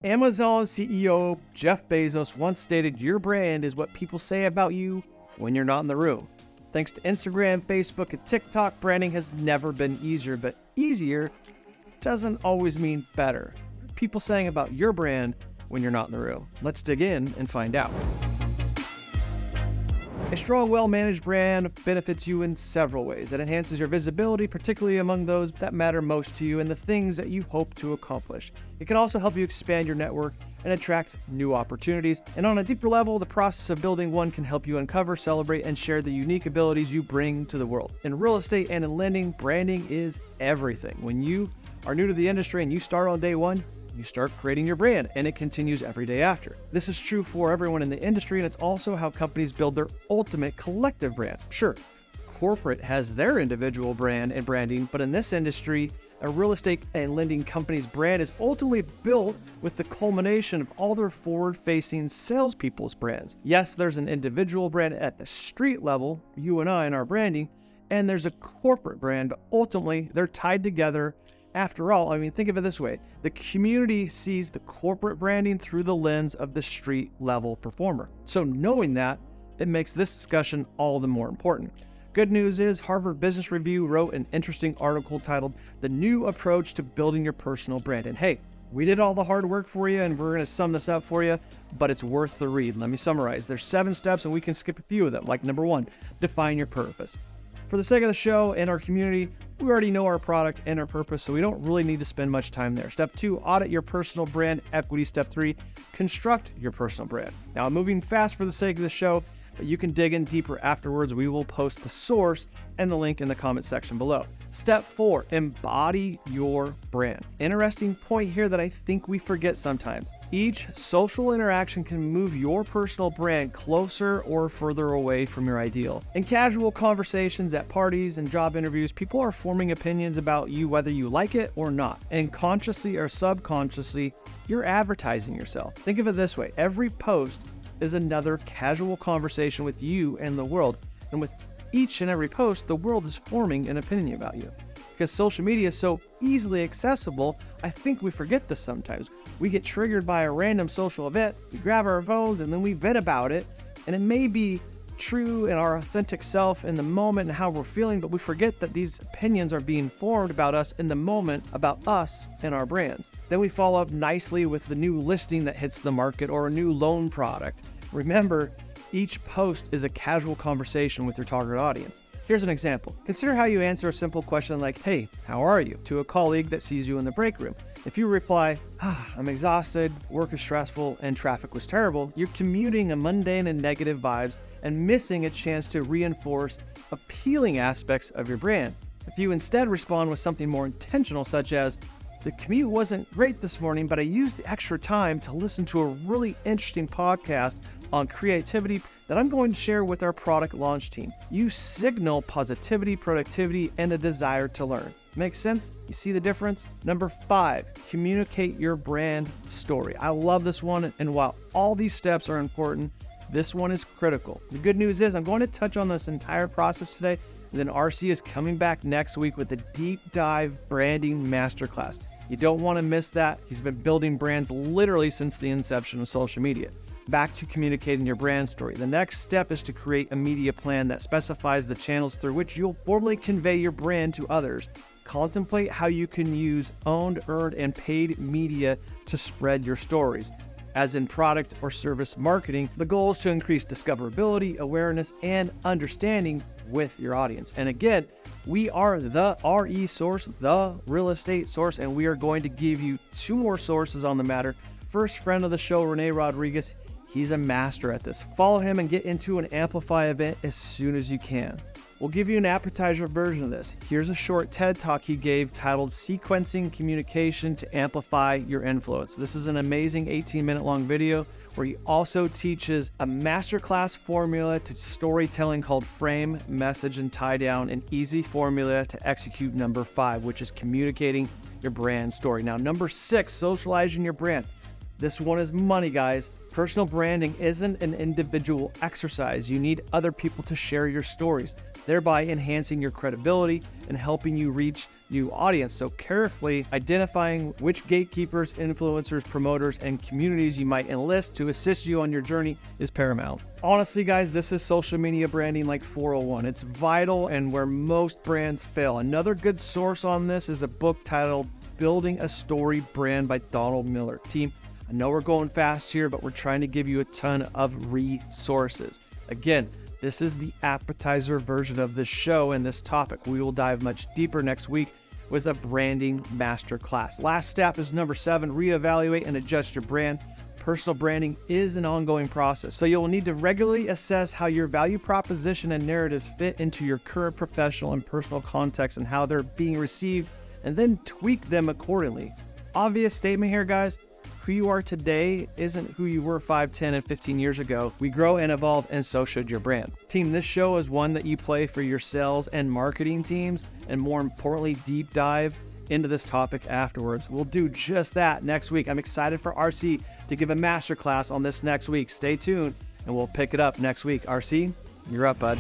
Amazon CEO Jeff Bezos once stated, "Your brand is what people say about you when you're not in the room." Thanks to Instagram, Facebook, and TikTok, branding has never been easier, but easier doesn't always mean better. What are people saying about your brand when you're not in the room? Let's dig in and find out. A strong, well-managed brand benefits you in several ways. It enhances your visibility, particularly among those that matter most to you and the things that you hope to accomplish. It can also help you expand your network and attract new opportunities. And on a deeper level, the process of building one can help you uncover, celebrate, and share the unique abilities you bring to the world. In real estate and in lending, branding is everything. When you are new to the industry and you start on day one, you start creating your brand, and it continues every day after. This is true for everyone in the industry, and it's also how companies build their ultimate collective brand. Sure, corporate has their individual brand and branding, but in this industry, a real estate and lending company's brand is ultimately built with the culmination of all their forward-facing salespeople's brands. Yes, there's an individual brand at the street level, you and I in our branding, and there's a corporate brand, but ultimately they're tied together. After all, think of it this way. The community sees the corporate branding through the lens of the street level performer. So knowing that, it makes this discussion all the more important. Good news is Harvard Business Review wrote an interesting article titled "The New Approach to Building Your Personal Brand." And hey, we did all the hard work for you, and we're going to sum this up for you, but it's worth the read. Let me summarize. There's 7 steps, and we can skip a few of them. Like number 1, define your purpose. For the sake of the show and our community, we already know our product and our purpose, so we don't really need to spend much time there. Step 2, audit your personal brand equity. Step 3, construct your personal brand. Now, I'm moving fast for the sake of the show, but you can dig in deeper afterwards. We will post the source and the link in the comment section below. Step 4, embody your brand. Interesting point here that I think we forget sometimes. Each social interaction can move your personal brand closer or further away from your ideal. In casual conversations at parties and job interviews, people are forming opinions about you whether you like it or not. And consciously or subconsciously, you're advertising yourself. Think of it this way. Every post is another casual conversation with you and the world. And with each and every post, the world is forming an opinion about you. Because social media is so easily accessible, I think we forget this sometimes. We get triggered by a random social event, we grab our phones, and then we vent about it. And it may be true in our authentic self in the moment and how we're feeling, but we forget that these opinions are being formed about us in the moment, about us and our brands. Then we follow up nicely with the new listing that hits the market or a new loan product. Remember, each post is a casual conversation with your target audience. Here's an example. Consider how you answer a simple question like, "Hey, how are you?" to a colleague that sees you in the break room. If you reply, "I'm exhausted, work is stressful, and traffic was terrible," you're commuting a mundane and negative vibes and missing a chance to reinforce appealing aspects of your brand. If you instead respond with something more intentional, such as, "The commute wasn't great this morning, but I used the extra time to listen to a really interesting podcast on creativity that I'm going to share with our product launch team," you signal positivity, productivity, and a desire to learn. Makes sense? You see the difference? Number 5, communicate your brand story. I love this one, and while all these steps are important, this one is critical. The good news is I'm going to touch on this entire process today, and then RC is coming back next week with a deep dive branding masterclass. You don't want to miss that. He's been building brands literally since the inception of social media. Back to communicating your brand story. The next step is to create a media plan that specifies the channels through which you'll formally convey your brand to others. Contemplate how you can use owned, earned, and paid media to spread your stories. As in product or service marketing, the goal is to increase discoverability, awareness, and understanding with your audience. And again, we are the RE source, the real estate source, and we are going to give you 2 more sources on the matter. First, friend of the show, Rene Rodriguez. He's a master at this. Follow him and get into an Amplify event as soon as you can. We'll give you an appetizer version of this. Here's a short TED Talk he gave titled "Sequencing Communication to Amplify Your Influence." This is an amazing 18-minute long video where he also teaches a masterclass formula to storytelling called frame, message, and tie down, an easy formula to execute number 5, which is communicating your brand story. Now, number 6, socializing your brand. This one is money, guys. Personal branding isn't an individual exercise. You need other people to share your stories, thereby enhancing your credibility and helping you reach new audience. So carefully identifying which gatekeepers, influencers, promoters, and communities you might enlist to assist you on your journey is paramount. Honestly, guys, this is social media branding like 401. It's vital and where most brands fail. Another good source on this is a book titled Building a Story Brand by Donald Miller. Team, I know we're going fast here, but we're trying to give you a ton of resources. Again, this is the appetizer version of this show and this topic. We will dive much deeper next week with a branding masterclass. Last step is number 7, reevaluate and adjust your brand. Personal branding is an ongoing process, so you'll need to regularly assess how your value proposition and narratives fit into your current professional and personal context and how they're being received, and then tweak them accordingly. Obvious statement here, guys. Who you are today isn't who you were 5, 10, and 15 years ago. We grow and evolve, and so should your brand. Team, this show is one that you play for your sales and marketing teams, and more importantly, deep dive into this topic afterwards. We'll do just that next week. I'm excited for RC to give a masterclass on this next week. Stay tuned, and we'll pick it up next week. RC, you're up, bud.